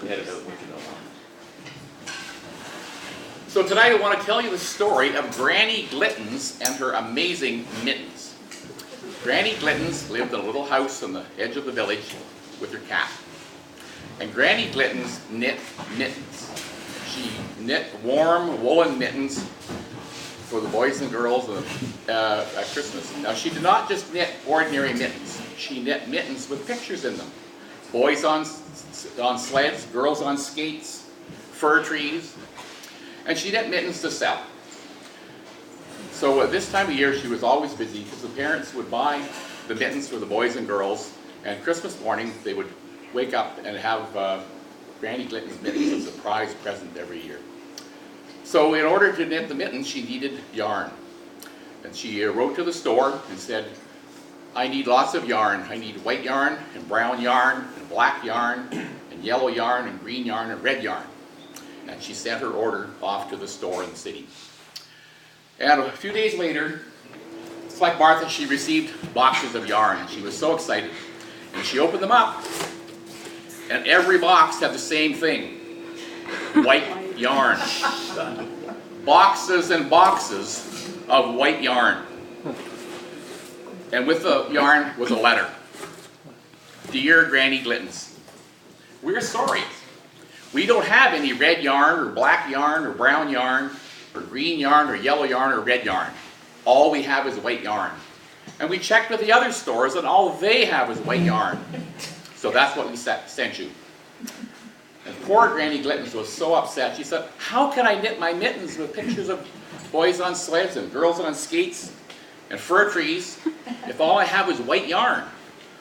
edit out what you don't want. So tonight I want to tell you the story of Granny Glittens and her amazing mittens. Granny Glittens lived in a little house on the edge of the village with her cat. And Granny Glittens knit mittens. She knit warm woolen mittens for the boys and girls at Christmas. Now she did not just knit ordinary mittens. She knit mittens with pictures in them. Boys on sleds, girls on skates, fir trees. And she knit mittens to sell. So at this time of year she was always busy because the parents would buy the mittens for the boys and girls, and Christmas morning they would wake up and have Granny Glittens mittens as a surprise present every year. So in order to knit the mittens she needed yarn. And she wrote to the store and said, I need lots of yarn. I need white yarn and brown yarn and black yarn and yellow yarn and green yarn and red yarn. And she sent her order off to the store in the city. And a few days later, it's like Martha, she received boxes of yarn. She was so excited. And she opened them up, and every box had the same thing. White yarn. Boxes and boxes of white yarn. And with the yarn was a letter. Dear Granny Glittens, we're sorry. We don't have any red yarn or black yarn or brown yarn or green yarn or yellow yarn or red yarn. All we have is white yarn. And we checked with the other stores and all they have is white yarn. So that's what we sent you. And poor Granny Glittens was so upset. She said, how can I knit my mittens with pictures of boys on sleds and girls on skates and fir trees if all I have is white yarn?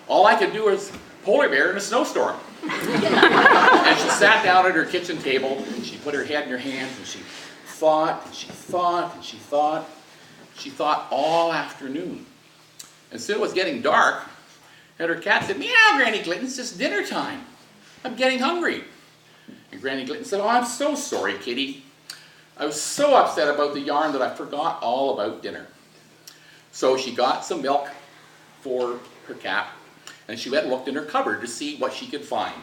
All I could do is polar bear in a snowstorm. And she sat down at her kitchen table and she put her head in her hands and she thought and she thought and she thought. She thought all afternoon. And soon it was getting dark and her cat said, meow, Granny Glittens, it's dinner time. I'm getting hungry. And Granny Glittens said, oh, I'm so sorry, kitty. I was so upset about the yarn that I forgot all about dinner. So she got some milk for her cat and she went and looked in her cupboard to see what she could find.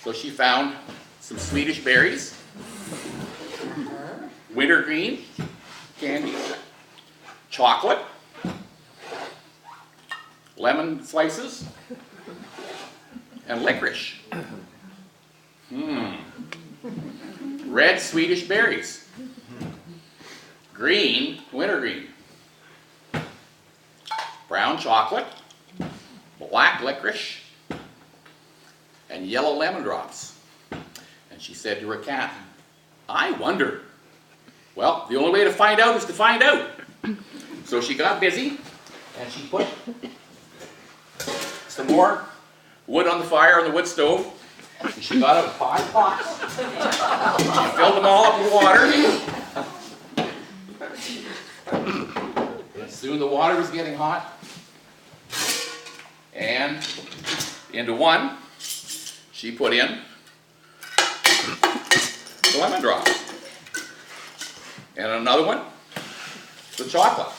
So she found some Swedish berries, wintergreen candy, chocolate, lemon slices, and licorice. Red Swedish berries, green wintergreen, brown chocolate, black licorice, and yellow lemon drops. And she said to her cat, I wonder. Well, the only way to find out is to find out. So she got busy and she put some more wood on the fire on the wood stove. And she got out 5 pots. She filled them all up with water. And soon the water was getting hot. And into one, she put in the lemon drops. And another one, the chocolate.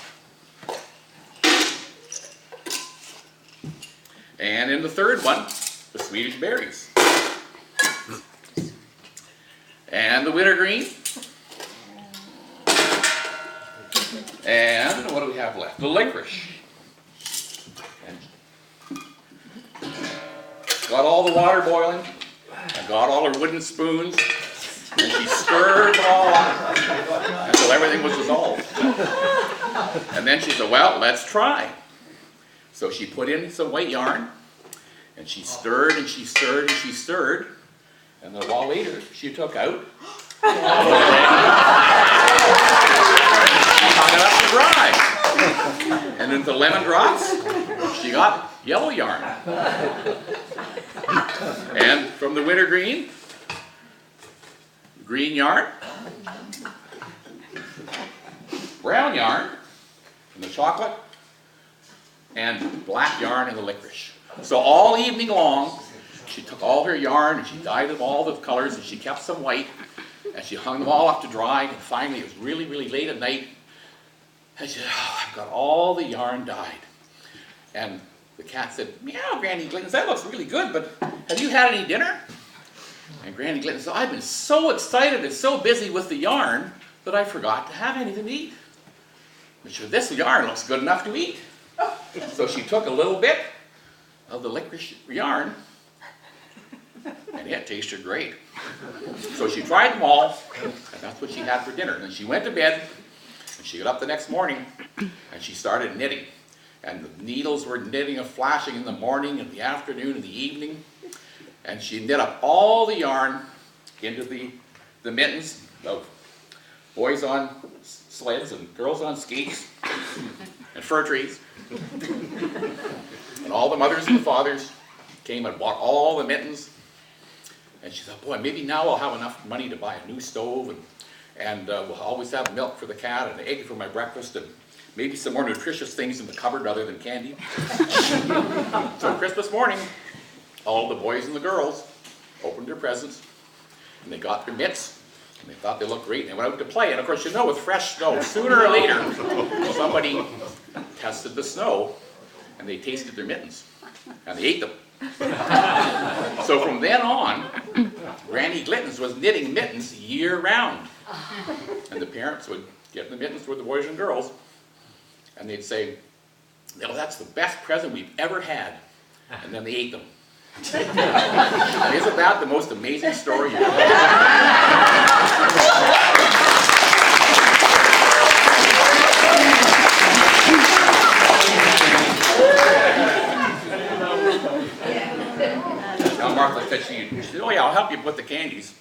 And in the third one, the Swedish berries. And the wintergreen. And what do we have left? The licorice. And got all the water boiling. And got all her wooden spoons. And she stirred them all up until everything was dissolved. And then she said, well, let's try. So she put in some white yarn. And she stirred and she stirred and she stirred. And then a while later, she took out all the she hung it up to dry. And into lemon drops, she got yellow yarn. And from the wintergreen, green yarn, brown yarn, and the chocolate, and black yarn and the licorice. So all evening long, she took all her yarn and she dyed them all the colors and she kept some white and she hung them all up to dry, and finally it was really, really late at night and she said, oh, I've got all the yarn dyed. And the cat said, meow, Granny Glittens, that looks really good, but have you had any dinner? And Granny Glittens said, I've been so excited and so busy with the yarn that I forgot to have anything to eat. And she said, this yarn looks good enough to eat. So she took a little bit of the licorice yarn, and it tasted great. So she tried them all, and that's what she had for dinner. And then she went to bed, and she got up the next morning, and she started knitting. And the needles were knitting and flashing in the morning, and the afternoon, and the evening. And she knit up all the yarn into the mittens of boys on sleds and girls on skates and fir trees. And all the mothers and the fathers came and bought all the mittens. And she thought, boy, maybe now I'll have enough money to buy a new stove, and we'll always have milk for the cat and an egg for my breakfast, and maybe some more nutritious things in the cupboard other than candy. So Christmas morning, all the boys and the girls opened their presents, and they got their mitts, and they thought they looked great, and they went out to play. And of course, you know, with fresh snow, sooner or later, somebody tested the snow, and they tasted their mittens, and they ate them. So from then on, Granny Glittens was knitting mittens year-round. And the parents would get the mittens for the boys and girls, and they'd say, oh, that's the best present we've ever had. And then they ate them. Isn't that the most amazing story you've ever heard? Now Martha said, she said, oh yeah, I'll help you with the candies.